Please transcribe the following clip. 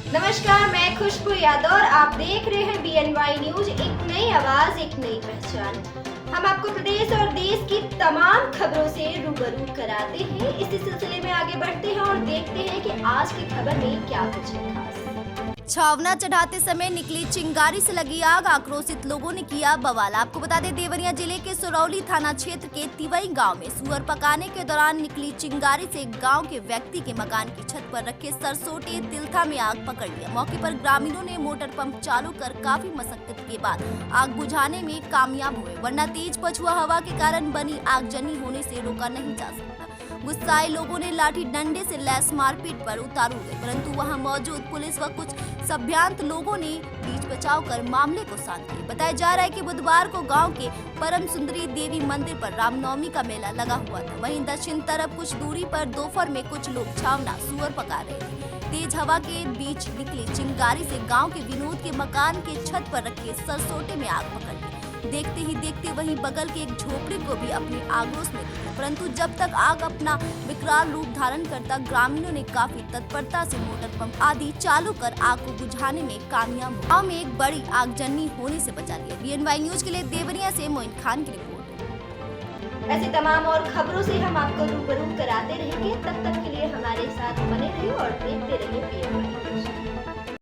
नमस्कार, मैं खुशबू यादव और आप देख रहे हैं BNY न्यूज। एक नई आवाज, एक नई पहचान। हम आपको प्रदेश और देश की तमाम खबरों से रूबरू कराते हैं। इसी सिलसिले में आगे बढ़ते हैं और देखते हैं कि आज की खबर में क्या कुछ है खास। छावना चढ़ाते समय निकली चिंगारी से लगी आग, आक्रोशित लोगों ने किया बवाल। आपको बता दें, देवरिया जिले के सुरौली थाना क्षेत्र के तिवई गांव में सुअर पकाने के दौरान निकली चिंगारी से गांव के व्यक्ति के मकान की छत पर रखे सरसोटे तिलथा में आग पकड़ लिया। मौके पर ग्रामीणों ने मोटर पंप चालू कर काफी मशक्कत के बाद आग बुझाने में कामयाब हुए, वरना तेज पछुआ हवा के कारण बनी आगजनी होने से रोका नहीं जा सकता। गुस्साए लोगों ने लाठी डंडे से लैस मारपीट पर उतारू गए, परंतु वहां मौजूद पुलिस व कुछ सभ्यांत लोगों ने बीच बचाव कर मामले को शांत किया। बताया जा रहा है कि बुधवार को गांव के परम सुंदरी देवी मंदिर पर रामनवमी का मेला लगा हुआ था। वहीं दक्षिण तरफ कुछ दूरी पर दोपहर में कुछ लोग छावना सुअर पका रहे थे। तेज हवा के बीच निकली चिंगारी से गांव के विनोद के मकान के छत पर रखे सरसोटे में आग पकड़ ली। देखते ही देखते वहीं बगल के एक झोपड़ी को भी अपने आक्रोश में दिया, परंतु जब तक आग अपना विकराल रूप धारण करता, ग्रामीणों ने काफी तत्परता से मोटर पंप आदि चालू कर आग को बुझाने में कामयाब हुए। गांव में एक बड़ी आगजनी होने से बचा लिया। BNY न्यूज के लिए देवरिया से मोइन खान की रिपोर्ट। ऐसी तमाम और खबरों से हम आपको रूबरू कराते रहेंगे। तब तक के लिए हमारे साथ बने रहिए और देखते रहिए BNY न्यूज।